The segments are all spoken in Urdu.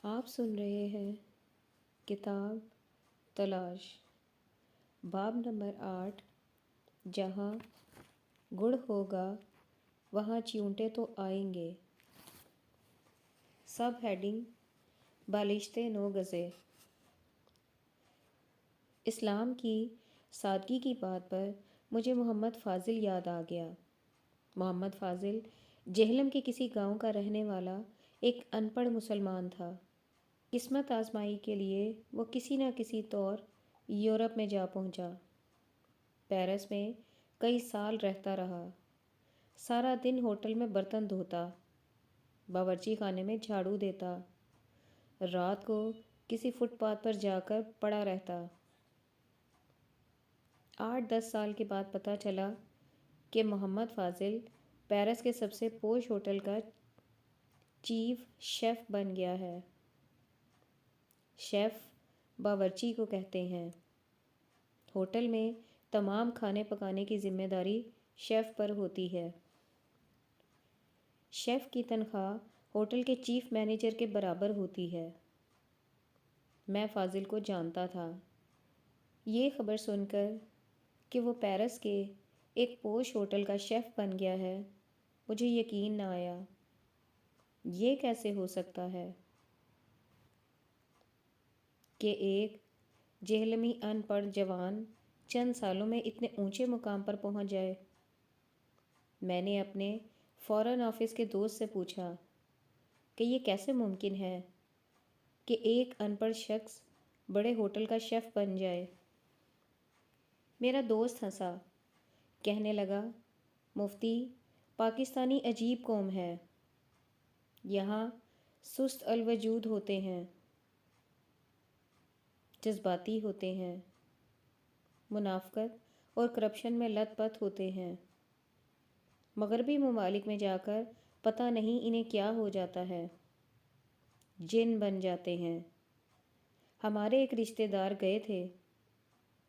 آپ سن رہے ہیں کتاب تلاش، باب نمبر 8۔ جہاں گڑ ہوگا وہاں چیونٹے تو آئیں گے۔ Sub heading: بالشتے 9 گزے۔ اسلام کی سادگی کی بات پر مجھے محمد فاضل یاد آ گیا۔ محمد فاضل جہلم کے کسی گاؤں کا رہنے والا ایک ان پڑھ مسلمان تھا۔ قسمت آزمائی کے لیے وہ کسی نہ کسی طور یورپ میں جا پہنچا۔ پیرس میں کئی سال رہتا رہا۔ سارا دن ہوٹل میں برتن دھوتا، باورچی خانے میں جھاڑو دیتا، رات کو کسی فٹ پاتھ پر جا کر پڑا رہتا۔ 8-10 سال کے بعد پتہ چلا کہ محمد فاضل پیرس کے سب سے پوش ہوٹل کا چیف شیف بن گیا ہے۔ شیف باورچی کو کہتے ہیں۔ ہوٹل میں تمام کھانے پکانے کی ذمہ داری شیف پر ہوتی ہے۔ شیف کی تنخواہ ہوٹل کے چیف مینیجر کے برابر ہوتی ہے۔ میں فاضل کو جانتا تھا۔ یہ خبر سن کر کہ وہ پیرس کے ایک پوش ہوٹل کا شیف بن گیا ہے، مجھے یقین نہ آیا۔ یہ کیسے ہو سکتا ہے کہ ایک جہلمی ان پڑھ جوان چند سالوں میں اتنے اونچے مقام پر پہنچ جائے؟ میں نے اپنے فورن آفس کے دوست سے پوچھا کہ یہ کیسے ممکن ہے کہ ایک ان پڑھ شخص بڑے ہوٹل کا شیف بن جائے۔ میرا دوست ہنسا، کہنے لگا، مفتی، پاکستانی عجیب قوم ہے۔ یہاں سست الوجود ہوتے ہیں، جذباتی ہوتے ہیں، منافقت اور کرپشن میں لت پت ہوتے ہیں۔ مغربی ممالک میں جا کر پتہ نہیں انہیں کیا ہو جاتا ہے، جن بن جاتے ہیں۔ ہمارے ایک رشتہ دار گئے تھے،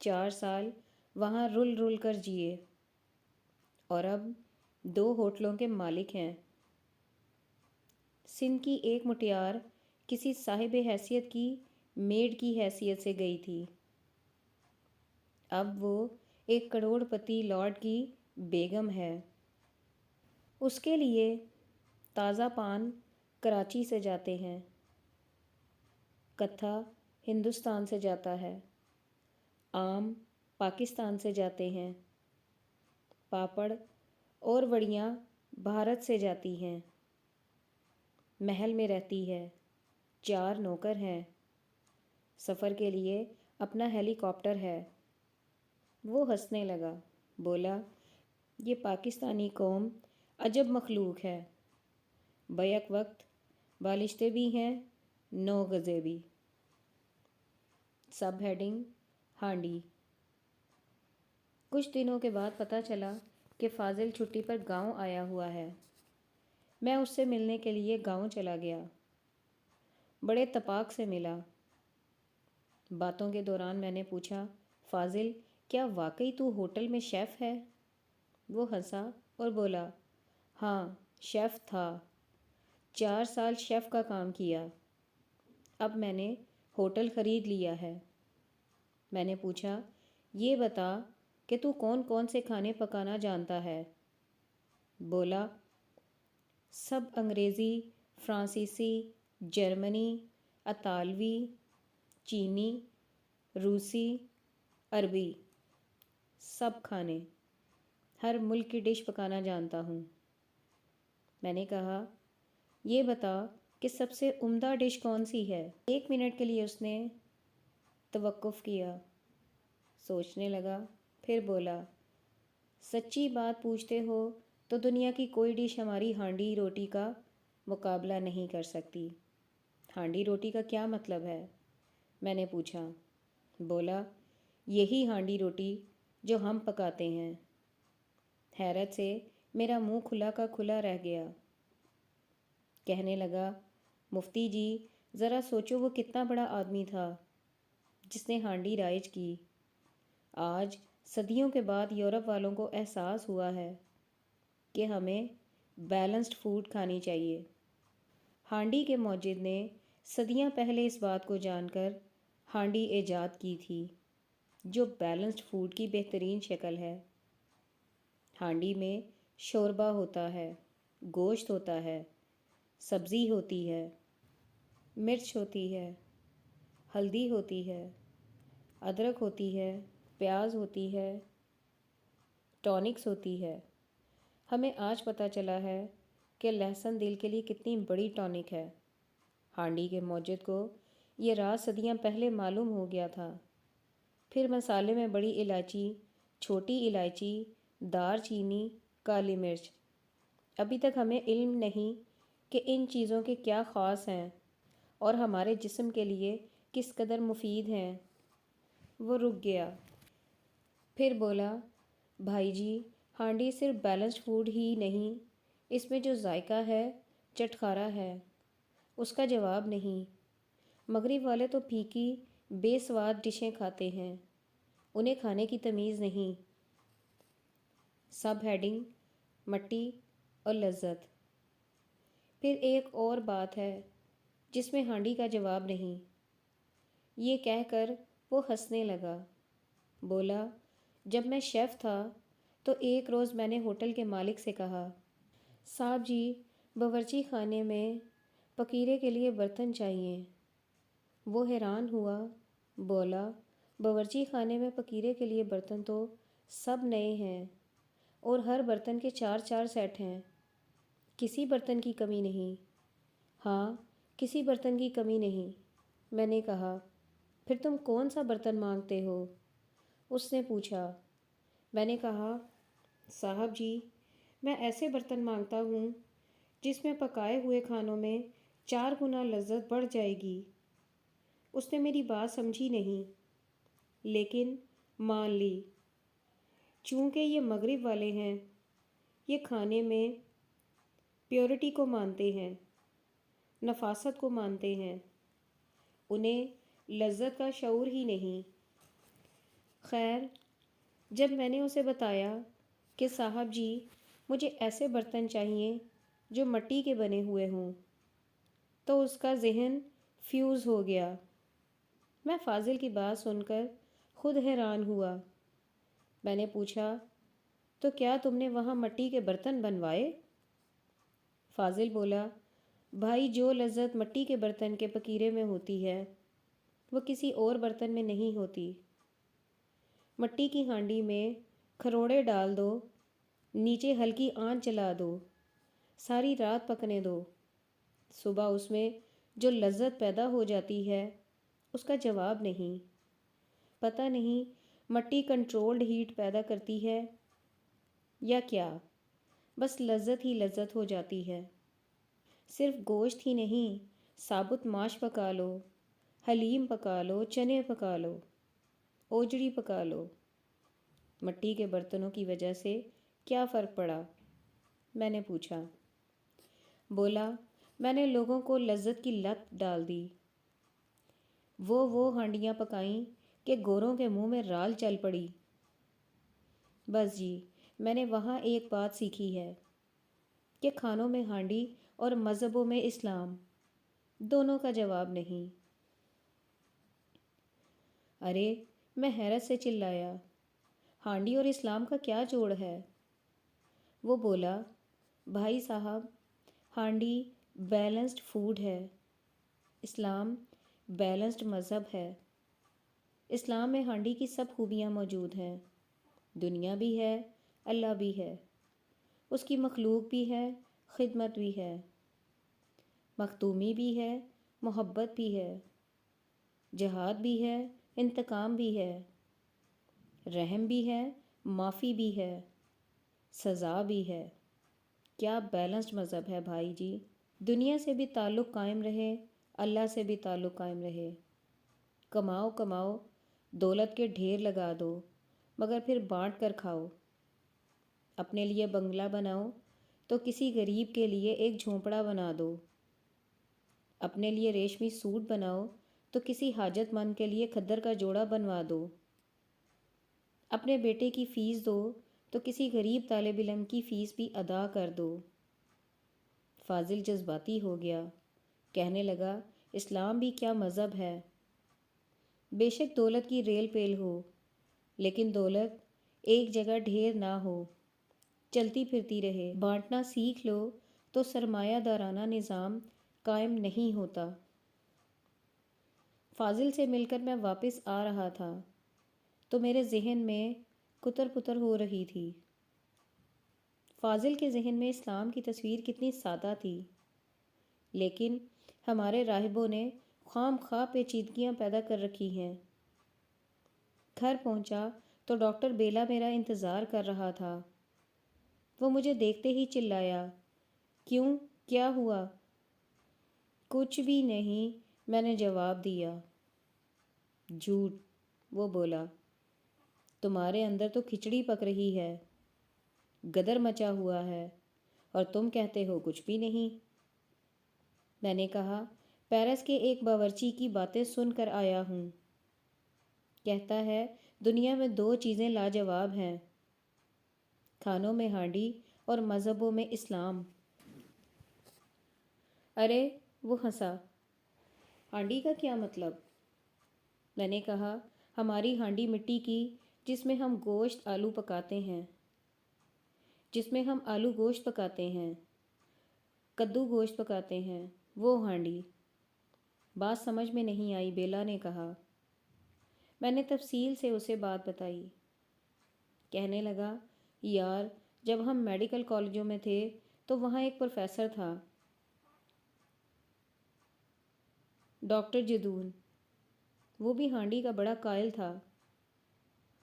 4 سال وہاں رل رل کر جیے، اور اب 2 ہوٹلوں کے مالک ہیں۔ سندھ کی ایک مٹیار کسی صاحب حیثیت کی میڈ کی حیثیت سے گئی تھی، اب وہ ایک کروڑ پتی لارڈ کی بیگم ہے۔ اس کے لیے تازہ پان کراچی سے جاتے ہیں، کتھا ہندوستان سے جاتا ہے، آم پاکستان سے جاتے ہیں، پاپڑ اور وڑیاں بھارت سے جاتی ہیں۔ محل میں رہتی ہے، 4 نوکر ہیں، سفر کے لیے اپنا ہیلی کاپٹر ہے۔ وہ ہنسنے لگا، بولا، یہ پاکستانی قوم عجب مخلوق ہے، بیک وقت بالشتے بھی ہیں، 9 گزے بھی۔ سب ہیڈنگ: ہانڈی۔ کچھ دنوں کے بعد پتہ چلا کہ فاضل چھٹی پر گاؤں آیا ہوا ہے۔ میں اس سے ملنے کے لیے گاؤں چلا گیا۔ بڑے اتفاق سے ملا۔ باتوں کے دوران میں نے پوچھا، فاضل، کیا واقعی تو ہوٹل میں شیف ہے؟ وہ ہنسا اور بولا، ہاں، شیف تھا، 4 سال شیف کا کام کیا، اب میں نے ہوٹل خرید لیا ہے۔ میں نے پوچھا، یہ بتا کہ تو کون کون سے کھانے پکانا جانتا ہے؟ بولا، سب انگریزی، فرانسیسی، جرمنی، اطالوی، چینی، روسی، عربی، سب کھانے، ہر ملک کی ڈش پکانا جانتا ہوں۔ میں نے کہا، یہ بتا کہ سب سے عمدہ ڈش کون سی ہے؟ 1 منٹ کے لیے اس نے توقف کیا، سوچنے لگا، پھر بولا، سچی بات پوچھتے ہو تو دنیا کی کوئی ڈش ہماری ہانڈی روٹی کا مقابلہ نہیں کر سکتی۔ ہانڈی روٹی کا کیا مطلب ہے؟ میں نے پوچھا۔ بولا، یہی ہانڈی روٹی جو ہم پکاتے ہیں۔ حیرت سے میرا منہ کھلا کا کھلا رہ گیا۔ کہنے لگا، مفتی جی، ذرا سوچو وہ کتنا بڑا آدمی تھا جس نے ہانڈی رائج کی۔ آج صدیوں کے بعد یورپ والوں کو احساس ہوا ہے کہ ہمیں بیلنسڈ فوڈ کھانی چاہیے۔ ہانڈی کے موجد نے صدیاں پہلے اس بات کو جان کر ہانڈی ایجاد کی تھی، جو بیلنسڈ فوڈ کی بہترین شکل ہے۔ ہانڈی میں شوربہ ہوتا ہے، گوشت ہوتا ہے، سبزی ہوتی ہے، مرچ ہوتی ہے، ہلدی ہوتی ہے، ادرک ہوتی ہے، پیاز ہوتی ہے، ٹونکس ہوتی ہے۔ ہمیں آج پتہ چلا ہے کہ لہسن دل کے لیے کتنی بڑی ٹونک ہے۔ ہانڈی کے موجد کو یہ راز صدیاں پہلے معلوم ہو گیا تھا۔ پھر مسالے میں بڑی الائچی، چھوٹی الائچی، دار چینی، کالی مرچ۔ ابھی تک ہمیں علم نہیں کہ ان چیزوں کے کیا خاص ہیں اور ہمارے جسم کے لیے کس قدر مفید ہیں۔ وہ رک گیا، پھر بولا، بھائی جی، ہانڈی صرف بیلنسڈ فوڈ ہی نہیں، اس میں جو ذائقہ ہے چٹخارا ہے، اس کا جواب نہیں۔ مغرب والے تو پھیکی بے سواد ڈشیں کھاتے ہیں، انہیں کھانے کی تمیز نہیں۔ سب ہیڈنگ: مٹی اور لذت۔ پھر ایک اور بات ہے جس میں ہانڈی کا جواب نہیں۔ یہ کہہ کر وہ ہنسنے لگا، بولا، جب میں شیف تھا تو ایک روز میں نے ہوٹل کے مالک سے کہا، صاحب جی، باورچی خانے میں پکیرے کے لیے برتن چاہیے۔ وہ حیران ہوا، بولا، باورچی خانے میں پکیرے کے لیے برتن تو سب نئے ہیں اور ہر برتن کے 4 سیٹ ہیں، کسی برتن کی کمی نہیں۔ ہاں، کسی برتن کی کمی نہیں، میں نے کہا۔ پھر تم کون سا برتن مانگتے ہو؟ اس نے پوچھا۔ میں نے کہا، صاحب جی، میں ایسے برتن مانگتا ہوں جس میں پکائے ہوئے کھانوں میں 4 گنا لذت بڑھ جائے گی۔ اس نے میری بات سمجھی نہیں، لیکن مان لی۔ چونکہ یہ مغرب والے ہیں، یہ کھانے میں پیورٹی کو مانتے ہیں، نفاست کو مانتے ہیں، انہیں لذت کا شعور ہی نہیں۔ خیر، جب میں نے اسے بتایا کہ صاحب جی، مجھے ایسے برتن چاہیے جو مٹی کے بنے ہوئے ہوں، تو اس کا ذہن فیوز ہو گیا۔ میں فاضل کی بات سن کر خود حیران ہوا۔ میں نے پوچھا، تو کیا تم نے وہاں مٹی کے برتن بنوائے؟ فاضل بولا، بھائی، جو لذت مٹی کے برتن کے پکیرے میں ہوتی ہے وہ کسی اور برتن میں نہیں ہوتی۔ مٹی کی ہانڈی میں کھروڑے ڈال دو، نیچے ہلکی آنچ جلا دو، ساری رات پکنے دو، صبح اس میں جو لذت پیدا ہو جاتی ہے اس کا جواب نہیں۔ پتہ نہیں مٹی کنٹرولڈ ہیٹ پیدا کرتی ہے یا کیا، بس لذت ہی لذت ہو جاتی ہے۔ صرف گوشت ہی نہیں، ثابت ماش پکا لو، حلیم پکا لو، چنے پکا لو، اوجڑی پکا لو۔ مٹی کے برتنوں کی وجہ سے کیا فرق پڑا؟ میں نے پوچھا۔ بولا، میں نے لوگوں کو لذت کی لت ڈال دی۔ وہ ہانڈیاں پکائیں کہ گوروں کے منہ میں رال چل پڑی۔ بس جی، میں نے وہاں ایک بات سیکھی ہے کہ کھانوں میں ہانڈی اور مذہبوں میں اسلام، دونوں کا جواب نہیں۔ ارے، میں حیرت سے چلایا، ہانڈی اور اسلام کا کیا جوڑ ہے؟ وہ بولا، بھائی صاحب، ہانڈی بیلنسڈ فوڈ ہے، اسلام بیلنسڈ مذہب ہے۔ اسلام میں ہانڈی کی سب خوبیاں موجود ہیں، دنیا بھی ہے، اللہ بھی ہے، اس کی مخلوق بھی ہے، خدمت بھی ہے، مختومی بھی ہے، محبت بھی ہے، جہاد بھی ہے، انتقام بھی ہے، رحم بھی ہے، معافی بھی ہے، سزا بھی ہے۔ کیا بیلنسڈ مذہب ہے بھائی جی! دنیا سے بھی تعلق قائم رہے، اللہ سے بھی تعلق قائم رہے۔ کماؤ کماؤ، دولت کے ڈھیر لگا دو، مگر پھر بانٹ کر کھاؤ۔ اپنے لیے بنگلہ بناؤ تو کسی غریب کے لیے ایک جھونپڑا بنا دو۔ اپنے لیے ریشمی سوٹ بناؤ تو کسی حاجت مند کے لیے کھدر کا جوڑا بنوا دو۔ اپنے بیٹے کی فیس دو تو کسی غریب طالب علم کی فیس بھی ادا کر دو۔ فاضل جذباتی ہو گیا، کہنے لگا، اسلام بھی کیا مذہب ہے۔ بے شک دولت کی ریل پیل ہو، لیکن دولت ایک جگہ ڈھیر نہ ہو، چلتی پھرتی رہے۔ بانٹنا سیکھ لو تو سرمایہ دارانہ نظام قائم نہیں ہوتا۔ فاضل سے مل کر میں واپس آ رہا تھا تو میرے ذہن میں کتر پتر ہو رہی تھی۔ فاضل کے ذہن میں اسلام کی تصویر کتنی سادہ تھی، لیکن ہمارے راہبوں نے خام خواہ پیچیدگیاں پیدا کر رکھی ہیں۔ گھر پہنچا تو ڈاکٹر بیلا میرا انتظار کر رہا تھا۔ وہ مجھے دیکھتے ہی چلایا، کیوں، کیا ہوا؟ کچھ بھی نہیں، میں نے جواب دیا۔ جھوٹ، وہ بولا، تمہارے اندر تو کھچڑی پک رہی ہے، گدر مچا ہوا ہے، اور تم کہتے ہو کچھ بھی نہیں۔ میں نے کہا، پیرس کے ایک باورچی کی باتیں سن کر آیا ہوں۔ کہتا ہے دنیا میں 2 چیزیں لاجواب ہیں، کھانوں میں ہانڈی اور مذہبوں میں اسلام۔ ارے، وہ ہنسا۔ ہانڈی کا کیا مطلب؟ میں نے کہا، ہماری ہانڈی مٹی کی، جس میں ہم آلو گوشت پکاتے ہیں، کدو گوشت پکاتے ہیں، وہ ہانڈی۔ بات سمجھ میں نہیں آئی، بیلا نے کہا۔ میں نے تفصیل سے اسے بات بتائی۔ کہنے لگا، یار، جب ہم میڈیکل کالجوں میں تھے تو وہاں ایک پروفیسر تھا، ڈاکٹر جدون۔ وہ بھی ہانڈی کا بڑا قائل تھا۔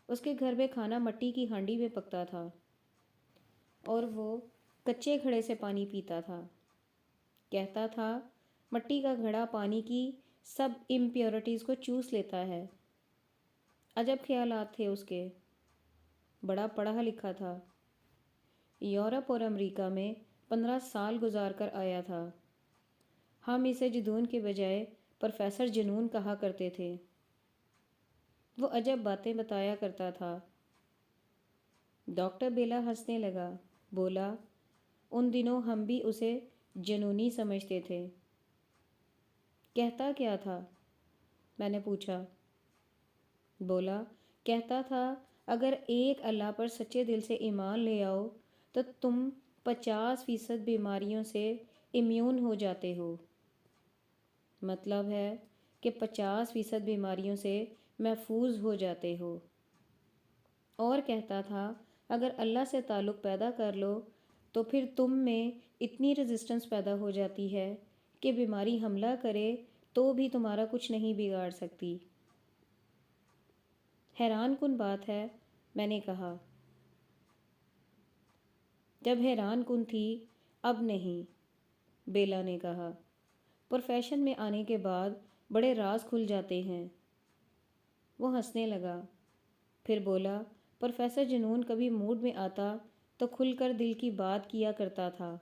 اس کے گھر میں کھانا مٹی کی ہانڈی میں پکتا تھا، اور وہ کچے گھڑے سے پانی پیتا تھا۔ کہتا تھا، مٹی کا گھڑا پانی کی سب امپیورٹیز کو چوس لیتا ہے۔ عجب خیالات تھے اس کے۔ بڑا پڑھا لکھا تھا، یورپ اور امریکہ میں 15 سال گزار کر آیا تھا۔ ہم اسے جدون کے بجائے پروفیسر جنون کہا کرتے تھے۔ وہ عجب باتیں بتایا کرتا تھا۔ ڈاکٹر بیلا ہنسنے لگا، بولا، ان دنوں ہم بھی اسے جنونی سمجھتے تھے۔ کہتا کیا تھا؟ میں نے پوچھا۔ بولا، کہتا تھا، اگر ایک اللہ پر سچے دل سے ایمان لے آؤ تو تم 50% بیماریوں سے امیون ہو جاتے ہو۔ مطلب ہے کہ 50% بیماریوں سے محفوظ ہو جاتے ہو۔ اور کہتا تھا، اگر اللہ سے تعلق پیدا کر لو تو پھر تم میں اتنی ریزسٹنس پیدا ہو جاتی ہے کہ بیماری حملہ کرے تو بھی تمہارا کچھ نہیں بگاڑ سکتی۔ حیران کن بات ہے، میں نے کہا۔ جب حیران کن تھی، اب نہیں، بیلا نے کہا۔ پروفیشن میں آنے کے بعد بڑے راز کھل جاتے ہیں۔ وہ ہنسنے لگا، پھر بولا، پروفیسر جنون کبھی موڈ میں آتا تو کھل کر دل کی بات کیا کرتا تھا۔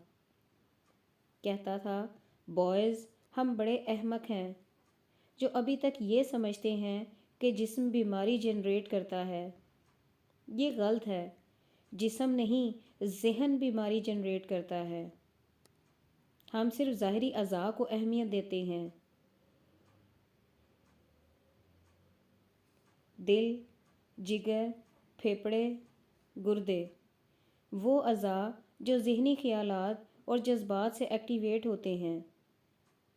کہتا تھا، بوائز، ہم بڑے احمق ہیں جو ابھی تک یہ سمجھتے ہیں کہ جسم بیماری جنریٹ کرتا ہے۔ یہ غلط ہے، جسم نہیں، ذہن بیماری جنریٹ کرتا ہے۔ ہم صرف ظاہری اعضاء کو اہمیت دیتے ہیں۔ دل، جگر، پھیپھڑے، گردے، وہ اعضاء جو ذہنی خیالات اور جذبات سے ایکٹیویٹ ہوتے ہیں،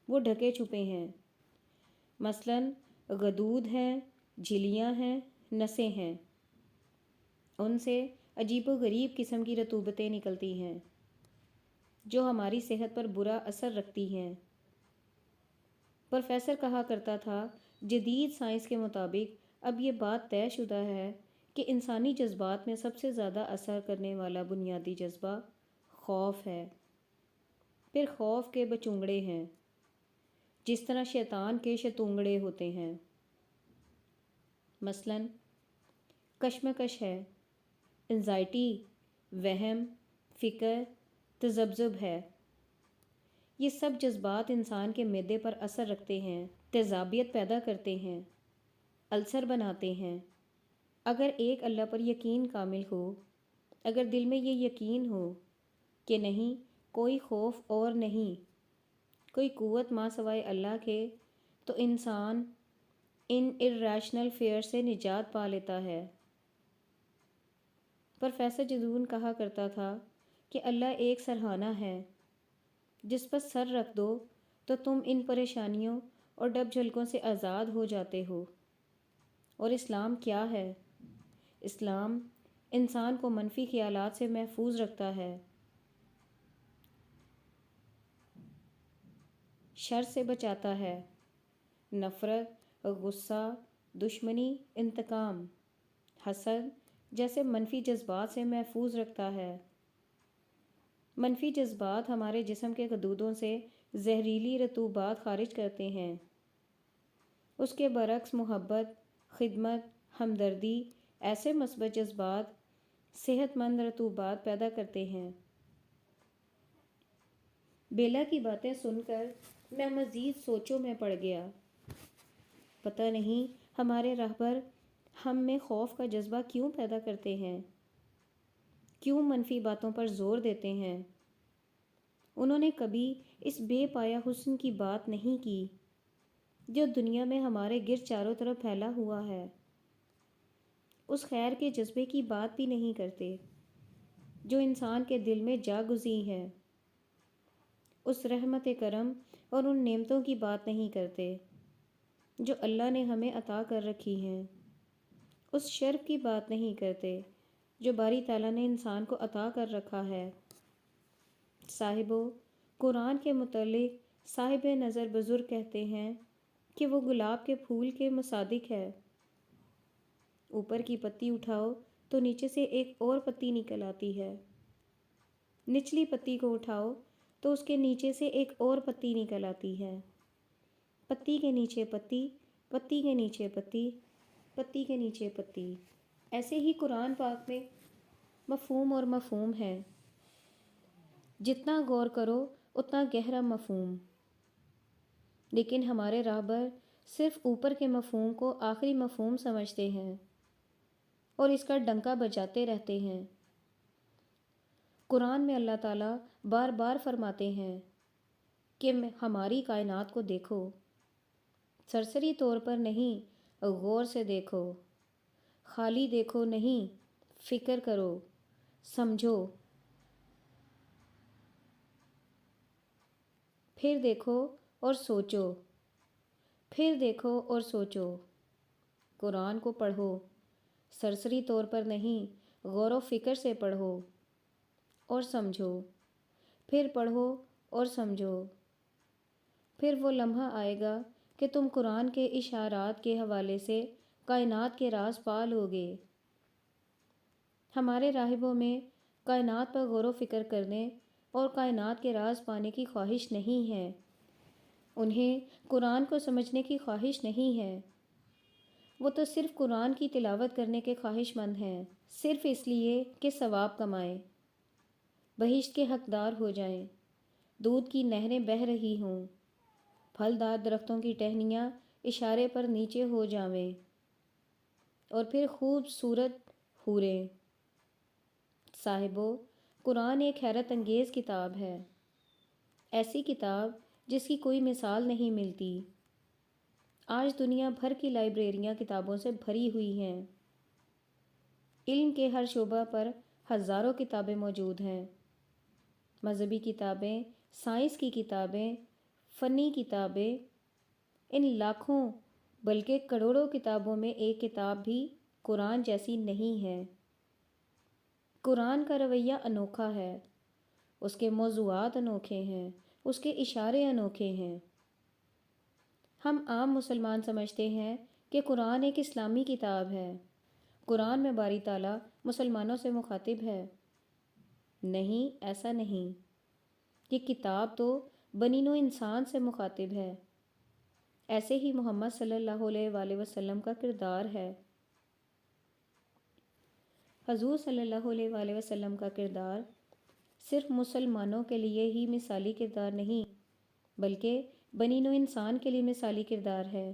وہ ڈھکے چھپے ہیں۔ مثلاً غدود ہیں، جھلیاں ہیں، نسیں ہیں۔ ان سے عجیب و غریب قسم کی رطوبتیں نکلتی ہیں جو ہماری صحت پر برا اثر رکھتی ہیں۔ پروفیسر کہا کرتا تھا، جدید سائنس کے مطابق اب یہ بات طے شدہ ہے کہ انسانی جذبات میں سب سے زیادہ اثر کرنے والا بنیادی جذبہ خوف ہے۔ پھر خوف کے بچونگڑے ہیں، جس طرح شیطان کے شتونگڑے ہوتے ہیں۔ مثلاً کشمکش ہے، انزائٹی، وہم، فکر، تذبذب ہے۔ یہ سب جذبات انسان کے معدے پر اثر رکھتے ہیں، تیزابیت پیدا کرتے ہیں، السر بناتے ہیں۔ اگر ایک اللہ پر یقین کامل ہو، اگر دل میں یہ یقین ہو کہ نہیں کوئی خوف اور نہیں، کوئی قوت ماں سوائے اللہ کے تو انسان ان irrational فیئر سے نجات پا لیتا ہے۔ پروفیسر جدون کہا کرتا تھا کہ اللہ ایک سرہانہ ہے جس پر سر رکھ دو تو تم ان پریشانیوں اور ڈب جھلکوں سے آزاد ہو جاتے ہو۔ اور اسلام کیا ہے؟ اسلام انسان کو منفی خیالات سے محفوظ رکھتا ہے، شر سے بچاتا ہے، نفرت، غصہ، دشمنی، انتقام، حسد جیسے منفی جذبات سے محفوظ رکھتا ہے۔ منفی جذبات ہمارے جسم کے غدودوں سے زہریلی رطوبات خارج کرتے ہیں۔ اس کے برعکس محبت، خدمت، ہمدردی ایسے مثبت جذبات صحت مند رطوبات پیدا کرتے ہیں۔ بیلا کی باتیں سن کر میں مزید سوچوں میں پڑ گیا۔ پتہ نہیں ہمارے رہبر ہم میں خوف کا جذبہ کیوں پیدا کرتے ہیں، کیوں منفی باتوں پر زور دیتے ہیں۔ انہوں نے کبھی اس بے پایا حسن کی بات نہیں کی جو دنیا میں ہمارے گرد چاروں طرف پھیلا ہوا ہے۔ اس خیر کے جذبے کی بات بھی نہیں کرتے جو انسان کے دل میں جا گزی ہے۔ اس رحمت کرم اور ان نعمتوں کی بات نہیں کرتے جو اللہ نے ہمیں عطا کر رکھی ہیں۔ اس شرف کی بات نہیں کرتے جو باری تعالیٰ نے انسان کو عطا کر رکھا ہے۔ صاحبو، قرآن کے متعلق صاحب نظر بزرگ کہتے ہیں کہ وہ گلاب کے پھول کے مصادق ہے۔ اوپر کی پتی اٹھاؤ تو نیچے سے ایک اور پتی نکل آتی ہے، نچلی پتی کو اٹھاؤ تو اس کے نیچے سے ایک اور پتی نکل آتی ہے، پتی کے نیچے پتی، پتی کے نیچے پتی، پتی کے نیچے پتی۔ ایسے ہی قرآن پاک میں مفہوم اور مفہوم ہے، جتنا غور کرو اتنا گہرا مفہوم۔ لیکن ہمارے راہبر صرف اوپر کے مفہوم کو آخری مفہوم سمجھتے ہیں اور اس کا ڈنکا بجاتے رہتے ہیں۔ قرآن میں اللہ تعالیٰ بار بار فرماتے ہیں کہ ہماری کائنات کو دیکھو، سرسری طور پر نہیں، غور سے دیکھو، خالی دیکھو نہیں، فکر کرو، سمجھو، پھر دیکھو اور سوچو، پھر دیکھو اور سوچو۔ قرآن کو پڑھو، سرسری طور پر نہیں، غور و فکر سے پڑھو اور سمجھو، پھر پڑھو اور سمجھو۔ پھر وہ لمحہ آئے گا کہ تم قرآن کے اشارات کے حوالے سے کائنات کے راز پا لو گے۔ ہمارے راہبوں میں کائنات پر غور و فکر کرنے اور کائنات کے راز پانے کی خواہش نہیں ہے، انہیں قرآن کو سمجھنے کی خواہش نہیں ہے۔ وہ تو صرف قرآن کی تلاوت کرنے کے خواہش مند ہیں، صرف اس لیے کہ ثواب کمائیں، بہشت کے حقدار ہو جائیں، دودھ کی نہریں بہہ رہی ہوں، پھلدار درختوں کی ٹہنیاں اشارے پر نیچے ہو جاویں، اور پھر خوبصورت حوریں۔ صاحبو، قرآن ایک حیرت انگیز کتاب ہے، ایسی کتاب جس کی کوئی مثال نہیں ملتی۔ آج دنیا بھر کی لائبریریاں کتابوں سے بھری ہوئی ہیں۔ علم کے ہر شعبہ پر ہزاروں کتابیں موجود ہیں، مذہبی کتابیں، سائنس کی کتابیں، فنی کتابیں۔ ان لاکھوں بلکہ کروڑوں کتابوں میں ایک کتاب بھی قرآن جیسی نہیں ہے۔ قرآن کا رویہ انوکھا ہے، اس کے موضوعات انوکھے ہیں، اس کے اشارے انوکھے ہیں۔ ہم عام مسلمان سمجھتے ہیں کہ قرآن ایک اسلامی کتاب ہے، قرآن میں باری تعالیٰ مسلمانوں سے مخاطب ہے۔ نہیں، ایسا نہیں، یہ کتاب تو بنی نوع انسان سے مخاطب ہے۔ ایسے ہی محمد صلی اللہ علیہ وآلہ وسلم کا کردار ہے۔ حضور صلی اللہ علیہ وآلہ وسلم کا کردار صرف مسلمانوں کے لیے ہی مثالی کردار نہیں بلکہ بنی نوع انسان کے لیے مثالی کردار ہے۔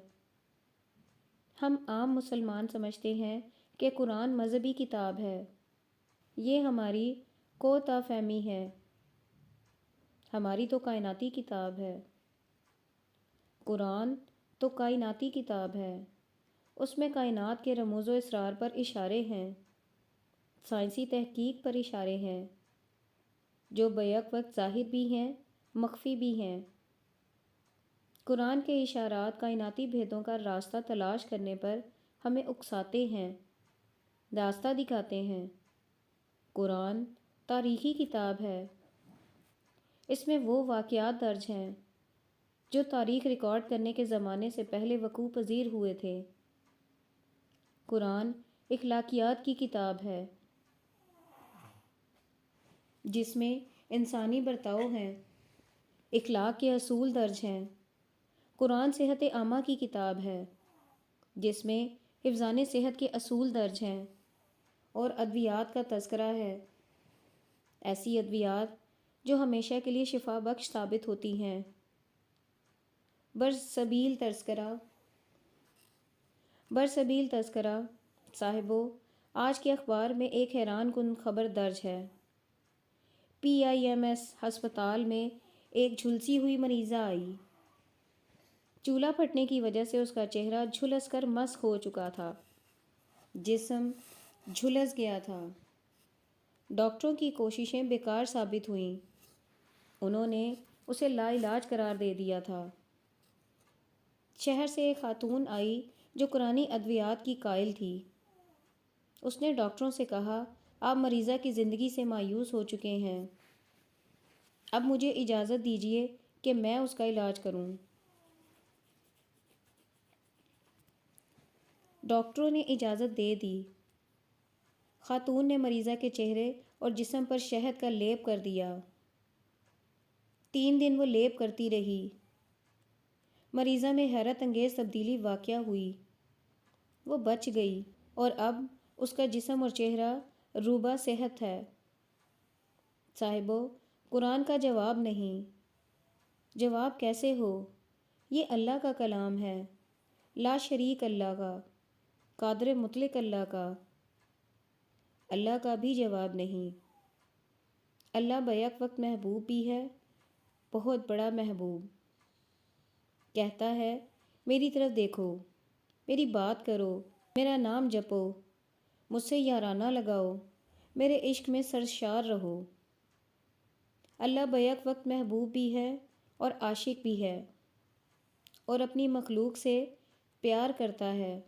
ہم عام مسلمان سمجھتے ہیں کہ قرآن مذہبی کتاب ہے، یہ ہماری کوتاہ فہمی ہے، ہماری تو کائناتی کتاب ہے۔ قرآن تو کائناتی کتاب ہے، اس میں کائنات کے رموز و اسرار پر اشارے ہیں، سائنسی تحقیق پر اشارے ہیں، جو بیک وقت ظاہر بھی ہیں، مخفی بھی ہیں۔ قرآن کے اشارات کائناتی بھیدوں کا راستہ تلاش کرنے پر ہمیں اکساتے ہیں، راستہ دکھاتے ہیں۔ قرآن تاریخی کتاب ہے، اس میں وہ واقعات درج ہیں جو تاریخ ریکارڈ کرنے کے زمانے سے پہلے وقوع پذیر ہوئے تھے۔ قرآن اخلاقیات کی کتاب ہے، جس میں انسانی برتاؤ ہیں، اخلاق کے اصول درج ہیں۔ قرآن صحت عامہ کی کتاب ہے، جس میں حفظان صحت کے اصول درج ہیں اور ادویات کا تذکرہ ہے، ایسی ادویات جو ہمیشہ کے لیے شفا بخش ثابت ہوتی ہیں۔ برسبیل تذکرہ صاحبو، آج کے اخبار میں ایک حیران کن خبر درج ہے۔ PIMS ہسپتال میں ایک جھلسی ہوئی مریضہ آئی۔ چولہا پھٹنے کی وجہ سے اس کا چہرہ جھلس کر مسخ ہو چکا تھا، جسم جھلس گیا تھا۔ ڈاکٹروں کی کوششیں بیکار ثابت ہوئیں، انہوں نے اسے لا علاج قرار دے دیا تھا۔ شہر سے ایک خاتون آئی جو قرآنی ادویات کی قائل تھی۔ اس نے ڈاکٹروں سے کہا، آپ مریضہ کی زندگی سے مایوس ہو چکے ہیں، اب مجھے اجازت دیجیے کہ میں اس کا علاج کروں۔ ڈاکٹروں نے اجازت دے دی۔ خاتون نے مریضہ کے چہرے اور جسم پر شہد کا لیپ کر دیا۔ 3 دن وہ لیپ کرتی رہی۔ مریضہ میں حیرت انگیز تبدیلی واقع ہوئی، وہ بچ گئی اور اب اس کا جسم اور چہرہ روبہ صحت ہے۔ صاحبو، قرآن کا جواب نہیں۔ جواب کیسے ہو؟ یہ اللہ کا کلام ہے، لا شریک اللہ کا، قادر مطلق اللہ کا۔ اللہ کا بھی جواب نہیں۔ اللہ بیک وقت محبوب بھی ہے، بہت بڑا محبوب۔ کہتا ہے، میری طرف دیکھو، میری بات کرو، میرا نام جپو، مجھ سے یارانہ لگاؤ، میرے عشق میں سرشار رہو۔ اللہ بیک وقت محبوب بھی ہے اور عاشق بھی ہے، اور اپنی مخلوق سے پیار کرتا ہے،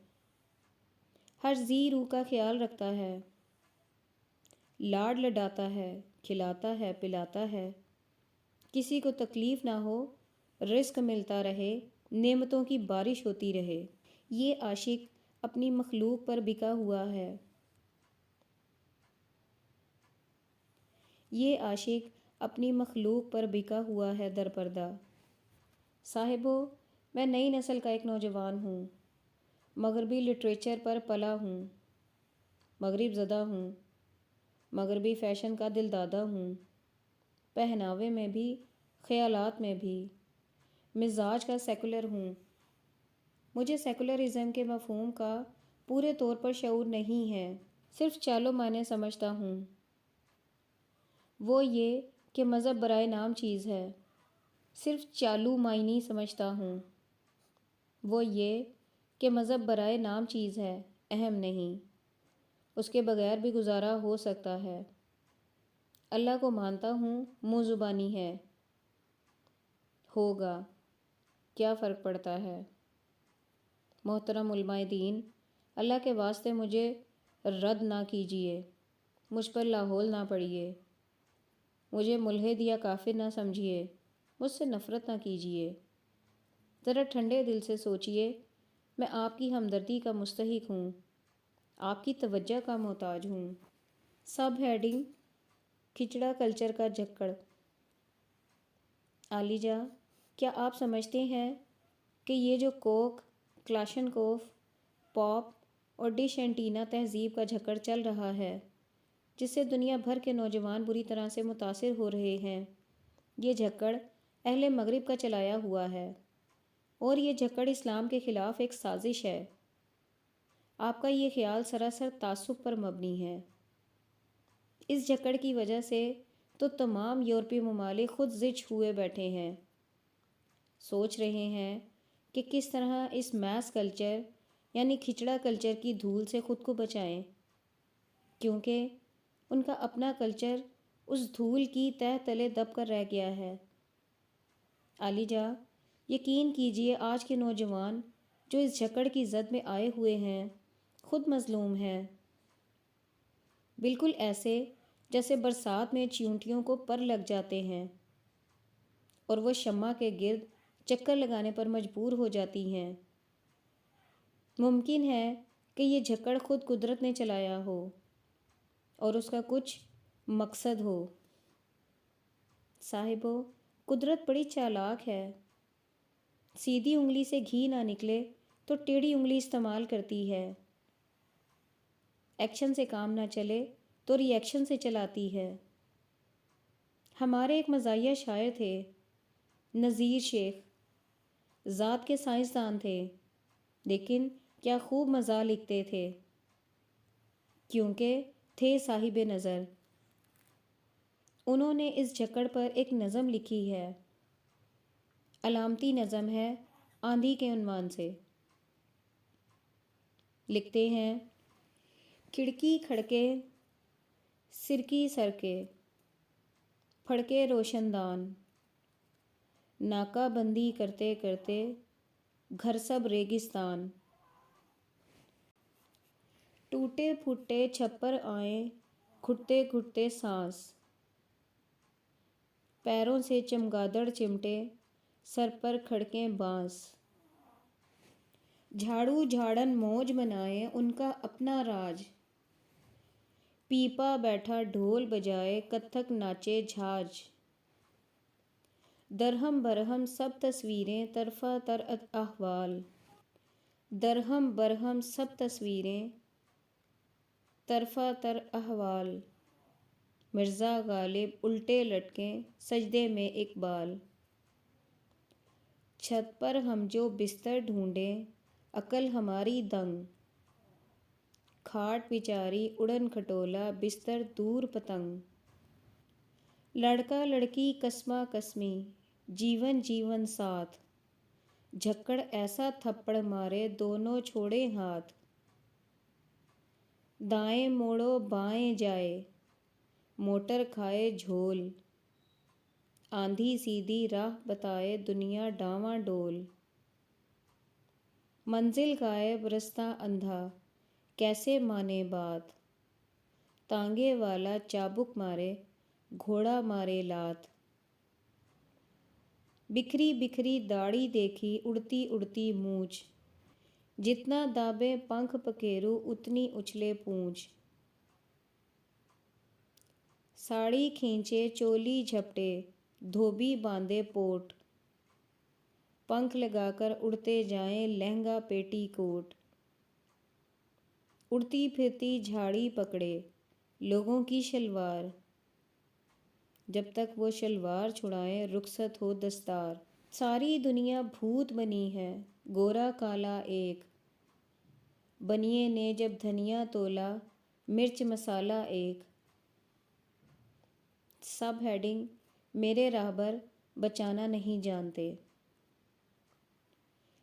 ہر ذی روح کا خیال رکھتا ہے، لاڈ لڈاتا ہے، کھلاتا ہے، پلاتا ہے، کسی کو تکلیف نہ ہو، رزق ملتا رہے، نعمتوں کی بارش ہوتی رہے۔ یہ عاشق اپنی مخلوق پر بکا ہوا ہے۔ یہ عاشق اپنی مخلوق پر بکا ہوا ہے در پردہ۔ صاحبو، میں نئی نسل کا ایک نوجوان ہوں، مغربی لٹریچر پر پلا ہوں، مغرب زدہ ہوں، مغربی فیشن کا دل دادا ہوں، پہناوے میں بھی، خیالات میں بھی، مزاج کا سیکولر ہوں۔ مجھے سیکولرزم کے مفہوم کا پورے طور پر شعور نہیں ہے، صرف چالو معنی سمجھتا ہوں۔ وہ یہ کہ مذہب برائے نام چیز ہے، صرف چالو معنی سمجھتا ہوں۔ وہ یہ کہ مذہب برائے نام چیز ہے، اہم نہیں، اس کے بغیر بھی گزارا ہو سکتا ہے۔ اللہ کو مانتا ہوں، منہ زبانی ہے، ہوگا، کیا فرق پڑتا ہے۔ محترم علماء دین، اللہ کے واسطے مجھے رد نہ کیجیے، مجھ پر لاحول نہ پڑھیے، مجھے ملحد یا کافر نہ سمجھیے، مجھ سے نفرت نہ کیجیے۔ ذرا ٹھنڈے دل سے سوچیے، میں آپ کی ہمدردی کا مستحق ہوں، آپ کی توجہ کا محتاج ہوں۔ سب ہیڈنگ، کھچڑا کلچر کا جھکڑ۔ عالیجا، کیا آپ سمجھتے ہیں کہ یہ جو کوک، کلاشنکوف، پاپ اور ڈش اینٹینا تہذیب کا جھکڑ چل رہا ہے، جس سے دنیا بھر کے نوجوان بری طرح سے متاثر ہو رہے ہیں، یہ جھکڑ اہل مغرب کا چلایا ہوا ہے، اور یہ جھکڑ اسلام کے خلاف ایک سازش ہے۔ آپ کا یہ خیال سراسر تعصب پر مبنی ہے۔ اس جھکڑ کی وجہ سے تو تمام یورپی ممالک خود زچ ہوئے بیٹھے ہیں، سوچ رہے ہیں کہ کس طرح اس میس کلچر یعنی کھچڑا کلچر کی دھول سے خود کو بچائیں، کیونکہ ان کا اپنا کلچر اس دھول کی تہ تلے دب کر رہ گیا ہے۔ عالیجا، یقین کیجئے آج کے نوجوان جو اس جھکڑ کی زد میں آئے ہوئے ہیں خود مظلوم ہیں، بالکل ایسے جیسے برسات میں چیونٹیوں کو پر لگ جاتے ہیں اور وہ شمع کے گرد چکر لگانے پر مجبور ہو جاتی ہیں۔ ممکن ہے کہ یہ جھکڑ خود قدرت نے چلایا ہو اور اس کا کچھ مقصد ہو۔ صاحبو، قدرت بڑی چالاک ہے۔ سیدھی انگلی سے گھی نہ نکلے تو ٹیڑھی انگلی استعمال کرتی ہے۔ ایکشن سے کام نہ چلے تو ری ایکشن سے چلاتی ہے۔ ہمارے ایک مزاحیہ شاعر تھے، نذیر شیخ، ذات کے سائنسدان تھے، لیکن کیا خوب مزاح لکھتے تھے، کیونکہ تھے صاحب نظر۔ انہوں نے اس جھکڑ پر ایک نظم لکھی ہے، علامتی نظم ہے، آندھی کے عنوان سے۔ لکھتے ہیں: کھڑکی کھڑکے سرکی سرکے، پھڑکے روشن دان، ناکہ بندی کرتے کرتے گھر سب ریگستان، ٹوٹے پھوٹے چھپر آئیں گھٹتے گھٹتے سانس، پیروں سے چمگادڑ چمٹے سر پر کھڑکیں بانس، جھاڑو جھاڑن موج منائے ان کا اپنا راج، پیپا بیٹھا ڈھول بجائے کتھک ناچے جھاج، درہم برہم سب تصویریں طرفہ تر احوال، درہم برہم سب تصویریں طرفہ تر احوال، مرزا غالب الٹے لٹکیں سجدے میں اقبال، چھت پر ہم جو بستر ڈھونڈیں عقل ہماری دنگ، کھاٹ بیچاری اڑن کھٹولا بستر دور پتنگ، لڑکا لڑکی کسمہ کسمی جیون جیون ساتھ، جھکڑ ایسا تھپڑ مارے دونوں چھوڑے ہاتھ، دائیں موڑو بائیں جائے موٹر کھائے جھول، آندھی سیدھی راہ بتائے دنیا ڈاواں ڈول، منزل غائب رستہ اندھا کیسے مانے بات، تانگے والا چابک مارے گھوڑا مارے لات، بکھری بکھری داڑھی دیکھی اڑتی اڑتی مونچھ، جتنا دابے پنکھ پکھیرو اتنی اچھلے پونچھ، ساڑی کھینچے چولی جھپٹے دھوبی باندھے پوٹ، پنکھ لگا کر اڑتے جائیں لہنگا پیٹی کوٹ، اڑتی پھرتی جھاڑی پکڑے لوگوں کی شلوار، جب تک وہ شلوار چھڑائیں رخصت ہو دستار، ساری دنیا بھوت بنی ہے گورا کالا ایک، بنیے نے جب دھنیا تولا مرچ مسالہ ایک۔ سب ہیڈنگ: میرے راہبر بچانا نہیں جانتے۔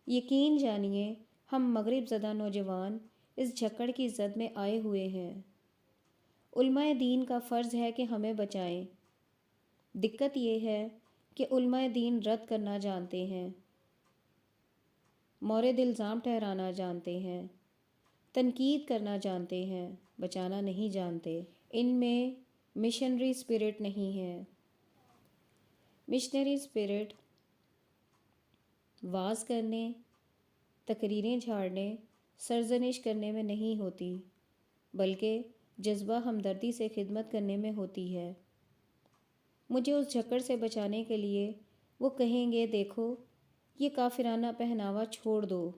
یقین جانیے ہم مغرب زدہ نوجوان اس جھکڑ کی زد میں آئے ہوئے ہیں۔ علماء دین کا فرض ہے کہ ہمیں بچائیں۔ دقت یہ ہے کہ علماء دین رد کرنا جانتے ہیں، مورد الزام ٹھہرانا جانتے ہیں، تنقید کرنا جانتے ہیں، بچانا نہیں جانتے۔ ان میں مشنری اسپرٹ نہیں ہے۔ مشنری اسپرٹ وعظ کرنے، تقریریں جھاڑنے، سرزنش کرنے میں نہیں ہوتی، بلکہ جذبہ ہمدردی سے خدمت کرنے میں ہوتی ہے۔ مجھے اس جھکڑ سے بچانے کے لیے وہ کہیں گے، دیکھو یہ کافرانہ پہناوا چھوڑ دو،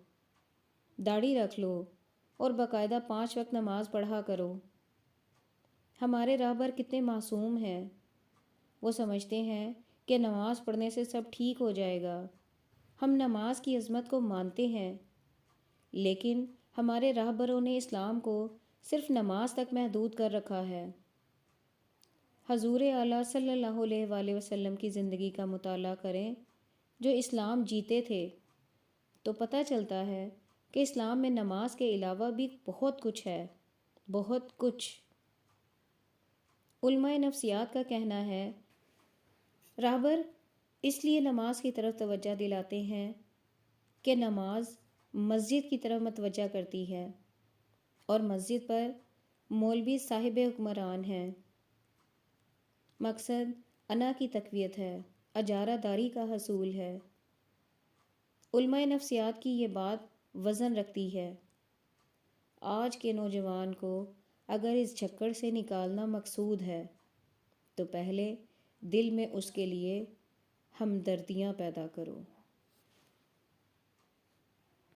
داڑھی رکھ لو اور باقاعدہ 5 وقت نماز پڑھا کرو۔ ہمارے راہبر کتنے معصوم ہیں، وہ سمجھتے ہیں کہ نماز پڑھنے سے سب ٹھیک ہو جائے گا۔ ہم نماز کی عظمت کو مانتے ہیں، لیکن ہمارے راہبروں نے اسلام کو صرف نماز تک محدود کر رکھا ہے۔ حضور اعلیٰ صلی اللہ علیہ وآلہ وسلم کی زندگی کا مطالعہ کریں، جو اسلام جیتے تھے، تو پتہ چلتا ہے کہ اسلام میں نماز کے علاوہ بھی بہت کچھ ہے، بہت کچھ۔ علماء نفسیات کا کہنا ہے راہبر اس لیے نماز کی طرف توجہ دلاتے ہیں کہ نماز مسجد کی طرف متوجہ کرتی ہے، اور مسجد پر مولوی صاحب حکمران ہیں۔ مقصد انا کی تقویت ہے، اجارہ داری کا حصول ہے۔ علماء نفسیات کی یہ بات وزن رکھتی ہے۔ آج کے نوجوان کو اگر اس جھکڑ سے نکالنا مقصود ہے تو پہلے دل میں اس کے لیے ہمدردیاں پیدا کرو۔